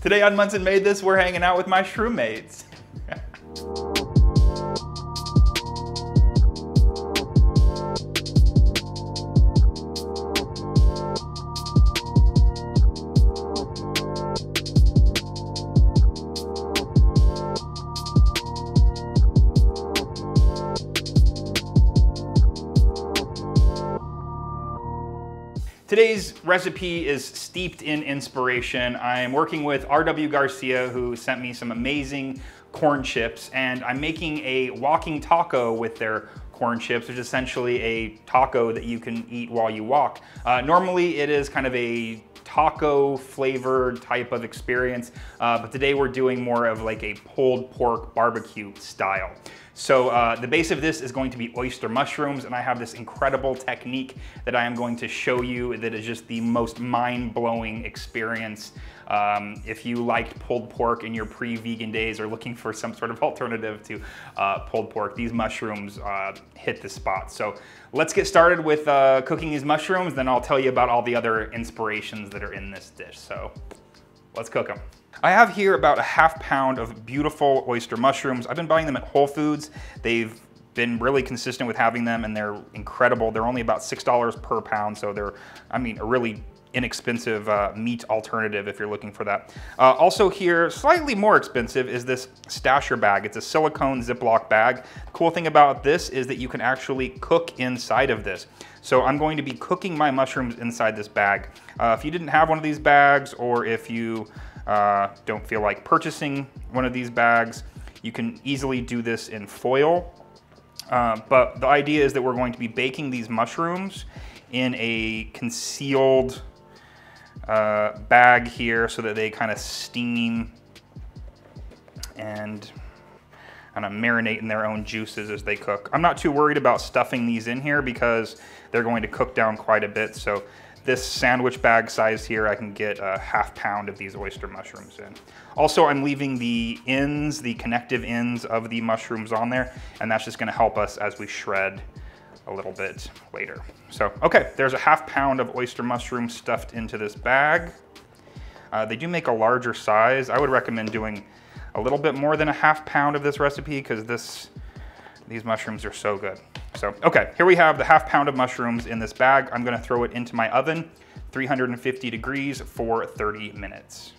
Today on Monson Made This, we're hanging out with my shroom mates. Today's recipe is steeped in inspiration. I'm working with RW Garcia, who sent me some amazing corn chips, and I'm making a walking taco with their corn chips, which is essentially a taco that you can eat while you walk. Normally it is kind of a taco flavored type of experience, but today we're doing more of like a pulled pork barbecue style. So the base of this is going to be oyster mushrooms, and I have this incredible technique that I am going to show you that is just the most mind-blowing experience. If you liked pulled pork in your pre-vegan days or looking for some sort of alternative to pulled pork, these mushrooms hit the spot. So let's get started with cooking these mushrooms, then I'll tell you about all the other inspirations that are in this dish. So let's cook them. I have here about a ½ pound of beautiful oyster mushrooms. I've been buying them at Whole Foods. They've been really consistent with having them, and they're incredible. They're only about $6 per pound, so they're, I mean, a really inexpensive meat alternative if you're looking for that. Also here, slightly more expensive, is this stasher bag. It's a silicone Ziploc bag. The cool thing about this is that you can actually cook inside of this. So I'm going to be cooking my mushrooms inside this bag. If you didn't have one of these bags, or if you don't feel like purchasing one of these bags, you can easily do this in foil. But the idea is that we're going to be baking these mushrooms in a concealed bag here so that they kind of steam and kind of marinate in their own juices as they cook. I'm not too worried about stuffing these in here because they're going to cook down quite a bit. So this sandwich bag size here, I can get a ½ pound of these oyster mushrooms in. Also, I'm leaving the ends, the connective ends of the mushrooms on there, and that's just gonna help us as we shred a little bit later. So, okay, there's a ½ pound of oyster mushrooms stuffed into this bag. They do make a larger size. I would recommend doing a little bit more than a ½ pound of this recipe because these mushrooms are so good. So, okay, here we have the ½ pound of mushrooms in this bag. I'm gonna throw it into my oven, 350 degrees for 30 minutes.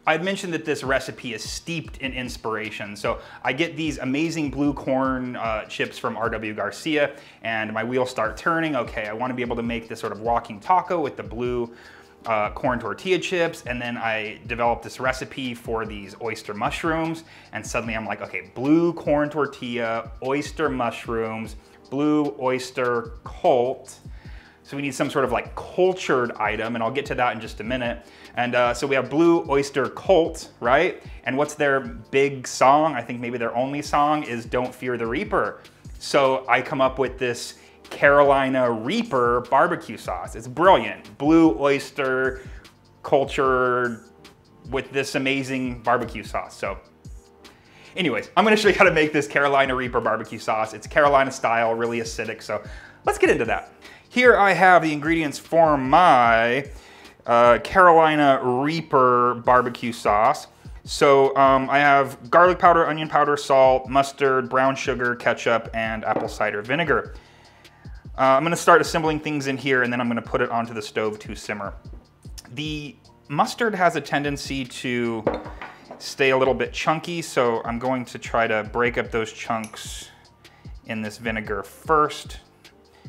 I'd mentioned that this recipe is steeped in inspiration. So I get these amazing blue corn chips from RW Garcia, and my wheels start turning. Okay, I wanna be able to make this sort of walking taco with the blue corn tortilla chips, and then I developed this recipe for these oyster mushrooms, and suddenly I'm like, okay, blue corn tortilla, oyster mushrooms, blue oyster cult. So we need some sort of like cultured item, and I'll get to that in just a minute. And so we have blue oyster cult, right? And what's their big song? I think maybe their only song is Don't Fear the Reaper. So I come up with this Carolina Reaper barbecue sauce. It's brilliant. Blue oyster culture with this amazing barbecue sauce. So anyways, I'm gonna show you how to make this Carolina Reaper barbecue sauce. It's Carolina style, really acidic. So let's get into that. Here I have the ingredients for my Carolina Reaper barbecue sauce. So I have garlic powder, onion powder, salt, mustard, brown sugar, ketchup, and apple cider vinegar. I'm gonna start assembling things in here, and then I'm gonna put it onto the stove to simmer. The mustard has a tendency to stay a little bit chunky, so I'm going to try to break up those chunks in this vinegar first,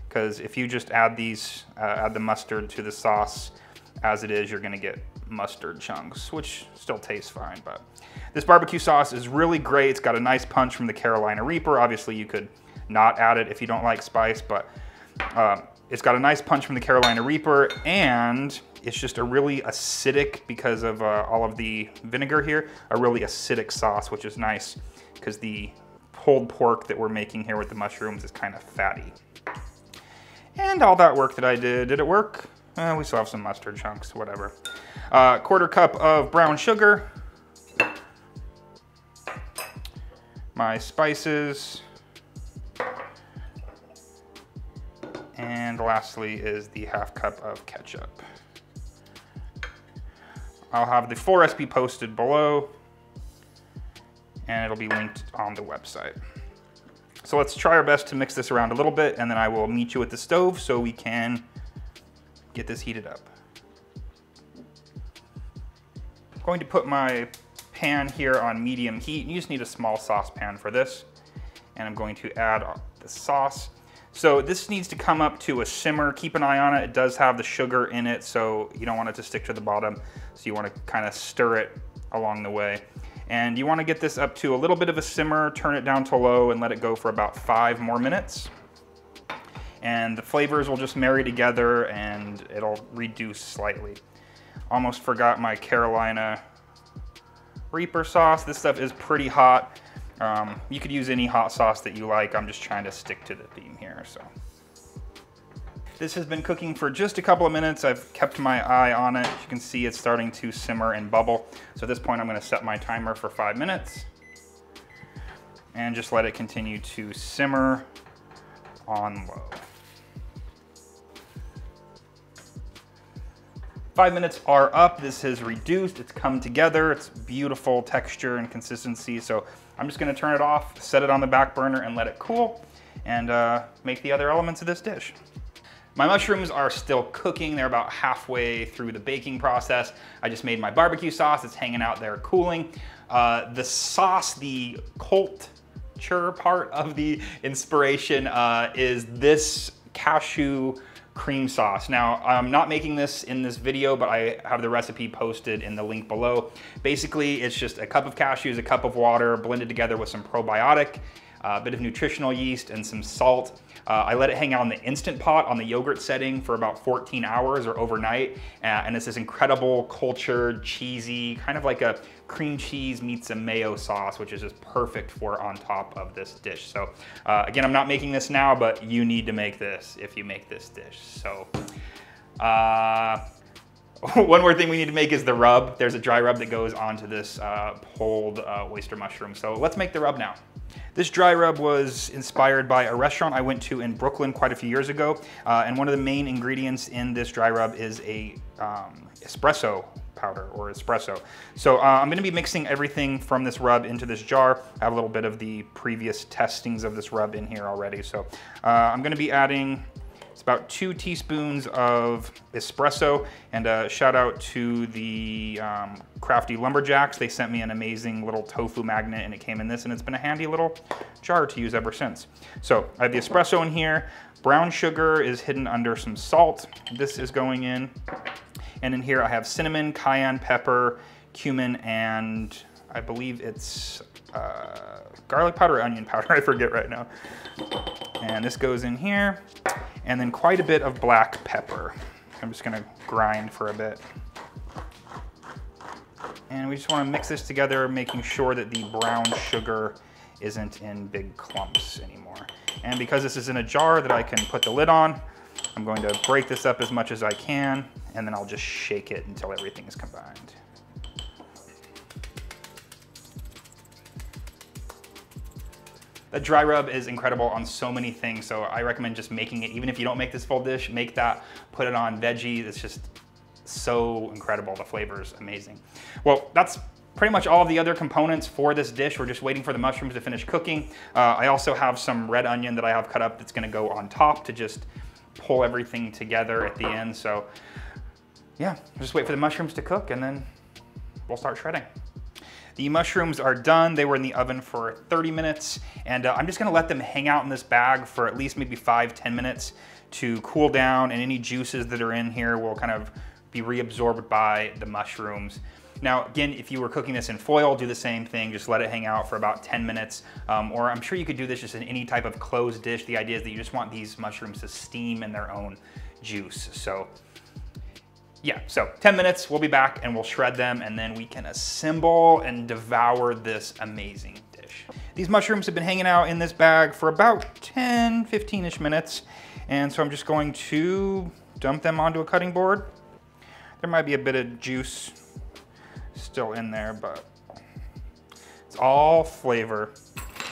because if you just add the mustard to the sauce as it is, you're gonna get mustard chunks, which still tastes fine. But this barbecue sauce is really great. It's got a nice punch from the Carolina Reaper. Obviously, you could not add it if you don't like spice, but it's got a nice punch from the Carolina Reaper, and it's just a really acidic, because of all of the vinegar here, a really acidic sauce, which is nice because the pulled pork that we're making here with the mushrooms is kind of fatty. And all that work that I did it work? We still have some mustard chunks, whatever. Quarter cup of brown sugar. My spices. And lastly is the ½ cup of ketchup. I'll have the full recipe posted below, and it'll be linked on the website. So let's try our best to mix this around a little bit, and then I will meet you at the stove so we can get this heated up. I'm going to put my pan here on medium heat. You just need a small saucepan for this. And I'm going to add the sauce. So this needs to come up to a simmer. Keep an eye on it. It does have the sugar in it, so you don't want it to stick to the bottom. So you want to kind of stir it along the way. And you want to get this up to a little bit of a simmer, turn it down to low, and let it go for about 5 more minutes. And the flavors will just marry together and it'll reduce slightly. Almost forgot my Carolina Reaper sauce. This stuff is pretty hot. You could use any hot sauce that you like. I'm just trying to stick to the theme here. So this has been cooking for just a couple of minutes. I've kept my eye on it. As you can see, it's starting to simmer and bubble. So at this point, I'm going to set my timer for 5 minutes and just let it continue to simmer on low. 5 minutes are up. This has reduced. It's come together. It's beautiful texture and consistency. So I'm just going to turn it off, set it on the back burner, and let it cool, and make the other elements of this dish. My mushrooms are still cooking. They're about halfway through the baking process. I just made my barbecue sauce. It's hanging out there cooling. The sauce, the culture part of the inspiration is this cashew cream sauce. Now, I'm not making this in this video, but I have the recipe posted in the link below. Basically, it's just a cup of cashews, a cup of water, blended together with some probiotic, a bit of nutritional yeast, and some salt. I let it hang out in the Instant Pot on the yogurt setting for about 14 hours or overnight. And it's this incredible cultured, cheesy, kind of like a cream cheese meets a mayo sauce, which is just perfect for on top of this dish. So again, I'm not making this now, but you need to make this if you make this dish. So one more thing we need to make is the rub. There's a dry rub that goes onto this pulled oyster mushroom. So let's make the rub now. This dry rub was inspired by a restaurant I went to in Brooklyn quite a few years ago. And one of the main ingredients in this dry rub is a espresso powder or espresso. So I'm gonna be mixing everything from this rub into this jar. I have a little bit of the previous testings of this rub in here already. So I'm gonna be adding, it's about 2 teaspoons of espresso, and a shout out to the Crafty Lumberjacks. They sent me an amazing little tofu magnet and it came in this, and it's been a handy little jar to use ever since. So I have the espresso in here. Brown sugar is hidden under some salt. This is going in. And in here I have cinnamon, cayenne pepper, cumin, and I believe it's garlic powder or onion powder. I forget right now. And this goes in here. And then quite a bit of black pepper. I'm just gonna grind for a bit. And we just wanna mix this together, making sure that the brown sugar isn't in big clumps anymore. And because this is in a jar that I can put the lid on, I'm going to break this up as much as I can, and then I'll just shake it until everything is combined. The dry rub is incredible on so many things, so I recommend just making it. Even if you don't make this full dish, make that, put it on veggie. It's just so incredible. The flavor's amazing. Well, that's pretty much all of the other components for this dish. We're just waiting for the mushrooms to finish cooking. I also have some red onion that I have cut up that's gonna go on top to just pull everything together at the end. So yeah, just wait for the mushrooms to cook and then we'll start shredding. The mushrooms are done. They were in the oven for 30 minutes, and I'm just gonna let them hang out in this bag for at least maybe 5-10 minutes to cool down, and any juices that are in here will kind of be reabsorbed by the mushrooms. Now, again, if you were cooking this in foil, do the same thing. Just let it hang out for about 10 minutes. Or I'm sure you could do this just in any type of closed dish. The idea is that you just want these mushrooms to steam in their own juice. So yeah, so 10 minutes, we'll be back and we'll shred them, and then we can assemble and devour this amazing dish. These mushrooms have been hanging out in this bag for about 10, 15-ish minutes. And so I'm just going to dump them onto a cutting board. There might be a bit of juice still in there, but it's all flavor.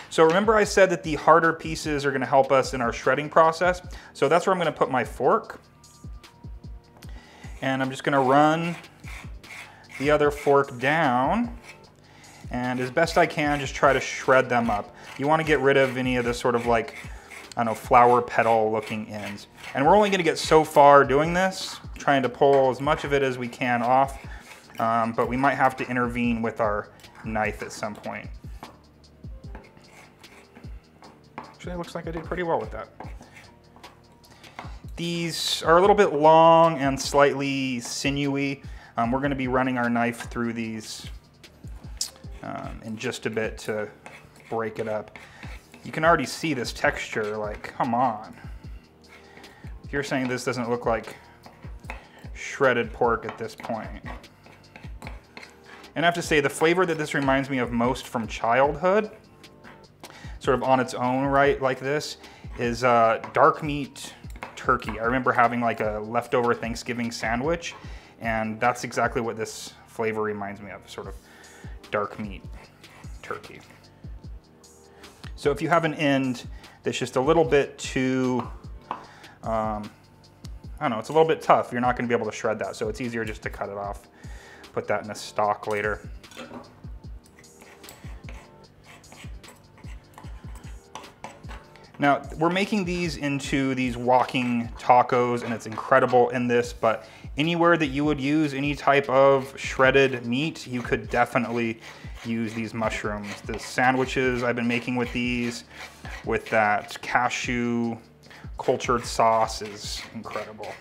So remember I said that the harder pieces are gonna help us in our shredding process. So that's where I'm gonna put my fork. And I'm just gonna run the other fork down, and as best I can, just try to shred them up. You want to get rid of any of the sort of like, I don't know, flower petal looking ends. And we're only going to get so far doing this, trying to pull as much of it as we can off, but we might have to intervene with our knife at some point. Actually, it looks like I did pretty well with that. These are a little bit long and slightly sinewy. We're going to be running our knife through these in just a bit to break it up. You can already see this texture, like, come on. If you're saying this doesn't look like shredded pork at this point. And I have to say, the flavor that this reminds me of most from childhood, sort of on its own right like this, is dark meat turkey. I remember having like a leftover Thanksgiving sandwich, and that's exactly what this flavor reminds me of, sort of dark meat turkey. So if you have an end that's just a little bit too, I don't know, it's a little bit tough, you're not gonna be able to shred that, so it's easier just to cut it off, put that in a stock later. Now, we're making these into these walking tacos, and it's incredible in this, but anywhere that you would use any type of shredded meat, you could definitely use these mushrooms. The sandwiches I've been making with these, with that cashew cultured sauce, is incredible.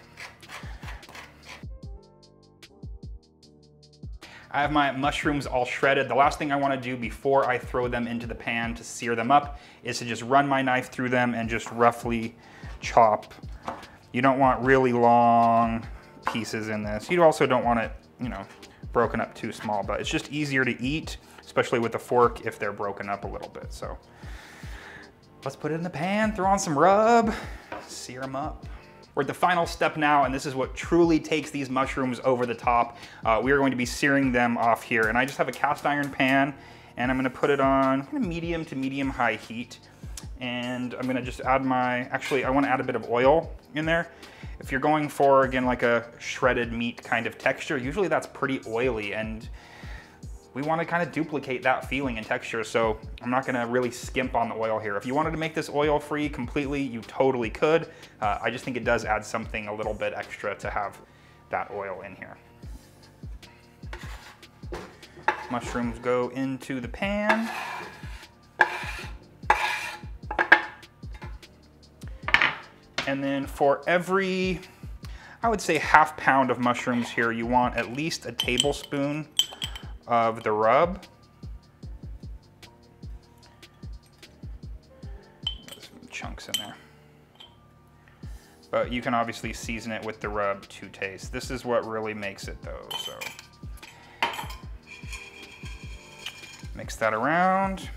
I have my mushrooms all shredded. The last thing I want to do before I throw them into the pan to sear them up is to just run my knife through them and just roughly chop. You don't want really long pieces in this. You also don't want it, you know, broken up too small, but it's just easier to eat, especially with a fork, if they're broken up a little bit. So let's put it in the pan, throw on some rub, sear them up. We're at the final step now, and this is what truly takes these mushrooms over the top. We are going to be searing them off here, and I just have a cast iron pan, and I'm gonna put it on kind of medium to medium high heat. And I'm gonna just add actually I wanna add a bit of oil in there. If you're going for, again, like a shredded meat kind of texture, usually that's pretty oily, and we want to kind of duplicate that feeling and texture, so I'm not going to really skimp on the oil here. If you wanted to make this oil-free completely, you totally could. I just think it does add something a little bit extra to have that oil in here. Mushrooms go into the pan. And then for every, I would say, ½ pound of mushrooms here, you want at least a tablespoon of the rub. There's some chunks in there. But you can obviously season it with the rub to taste. This is what really makes it though, so. Mix that around.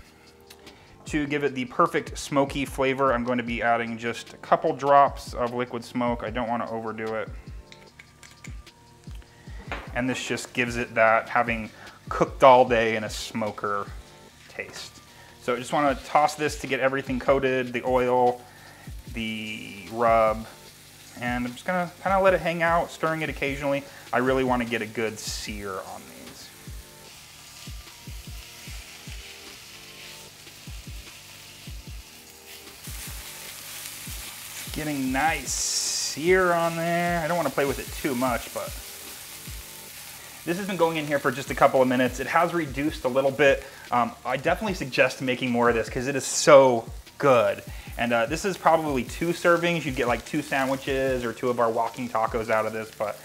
To give it the perfect smoky flavor, I'm going to be adding just a couple drops of liquid smoke. I don't want to overdo it. And this just gives it that, having cooked all day in a smoker taste. So I just want to toss this to get everything coated, the oil, the rub, and I'm just gonna kind of let it hang out, stirring it occasionally. I really want to get a good sear on these. Getting nice sear on there. I don't want to play with it too much, but this has been going in here for just a couple of minutes. It has reduced a little bit. I definitely suggest making more of this because it is so good. And this is probably 2 servings. You'd get like 2 sandwiches or 2 of our walking tacos out of this. But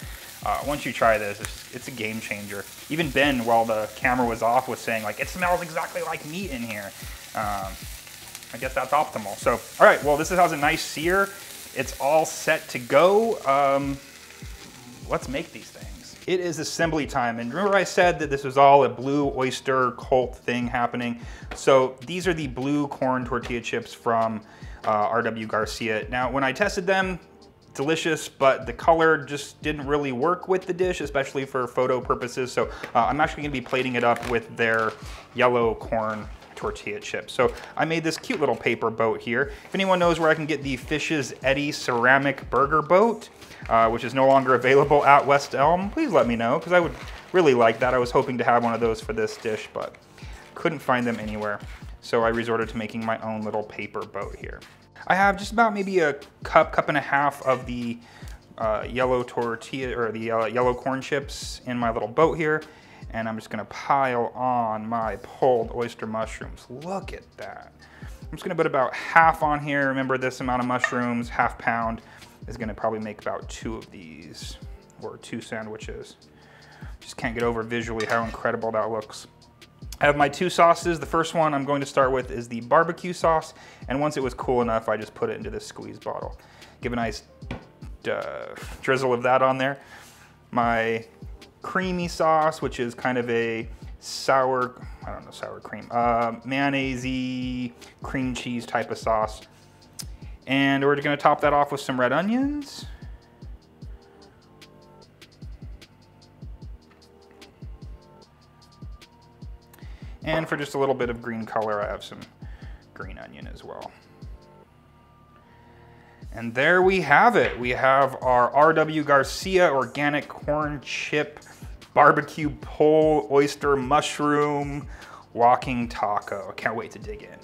once you try this, it's a game changer. Even Ben, while the camera was off, was saying like, it smells exactly like meat in here. I guess that's optimal. So, all right, well, this has a nice sear. It's all set to go. Let's make these things. It is assembly time, and remember I said that this was all a blue oyster cult thing happening. So these are the blue corn tortilla chips from RW Garcia. Now, when I tested them, delicious, but the color just didn't really work with the dish, especially for photo purposes. So I'm actually gonna be plating it up with their yellow corn tortilla chips. So I made this cute little paper boat here. If anyone knows where I can get the Fish's Eddy ceramic burger boat, which is no longer available at West Elm, please let me know, because I would really like that. I was hoping to have one of those for this dish, but couldn't find them anywhere. So I resorted to making my own little paper boat here. I have just about maybe a cup and a half of the yellow tortilla, or the yellow corn chips in my little boat here. And I'm just gonna pile on my pulled oyster mushrooms. Look at that. I'm just gonna put about half on here. Remember, this amount of mushrooms, half pound, is gonna probably make about 2 of these, or 2 sandwiches. Just can't get over visually how incredible that looks. I have my 2 sauces. The first one I'm going to start with is the barbecue sauce. And once it was cool enough, I just put it into this squeeze bottle. Give a nice drizzle of that on there. My creamy sauce, which is kind of a sour, I don't know, sour cream, mayonnaise-y, cream cheese type of sauce. And we're gonna top that off with some red onions. And for just a little bit of green color, I have some green onion as well. And there we have it. We have our RW Garcia organic corn chip barbecue pole oyster mushroom walking taco. Can't wait to dig in.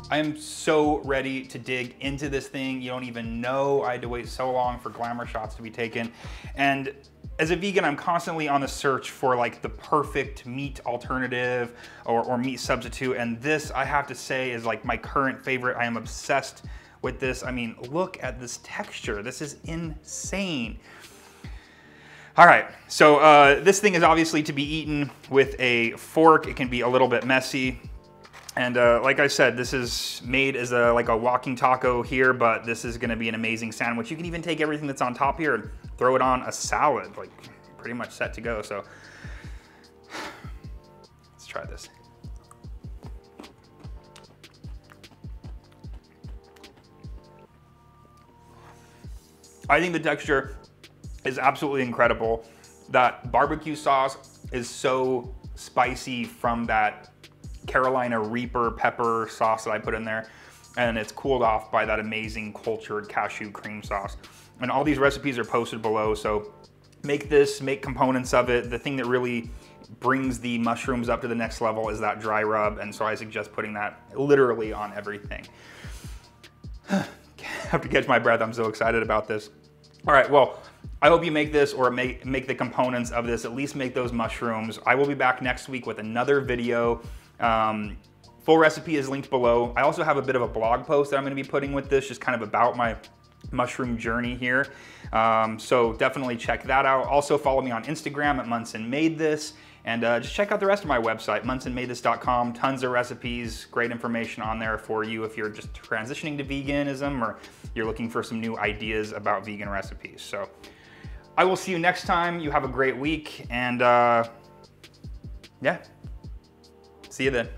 I am so ready to dig into this thing. You don't even know. I had to wait so long for glamour shots to be taken. And as a vegan, I'm constantly on the search for like the perfect meat alternative or meat substitute. And this, I have to say, is like my current favorite. I am obsessed with this. I mean, look at this texture. This is insane. All right, so this thing is obviously to be eaten with a fork. It can be a little bit messy. And like I said, this is made as like a walking taco here, but this is gonna be an amazing sandwich. You can even take everything that's on top here and throw it on a salad, like pretty much set to go. So let's try this. I think the texture is absolutely incredible. That barbecue sauce is so spicy from that Carolina Reaper pepper sauce that I put in there, and it's cooled off by that amazing cultured cashew cream sauce. And all these recipes are posted below, so make this, make components of it. The thing that really brings the mushrooms up to the next level is that dry rub, and so I suggest putting that literally on everything. I have to catch my breath, I'm so excited about this. All right, well, I hope you make this or make the components of this, at least make those mushrooms. I will be back next week with another video. Full recipe is linked below. I also have a bit of a blog post that I'm gonna be putting with this, just kind of about my mushroom journey here. So definitely check that out. Also follow me on Instagram at Monson Made This, and just check out the rest of my website, monsonmadethis.com. Tons of recipes, great information on there for you if you're just transitioning to veganism or you're looking for some new ideas about vegan recipes. So I will see you next time. You have a great week, and yeah. See you then.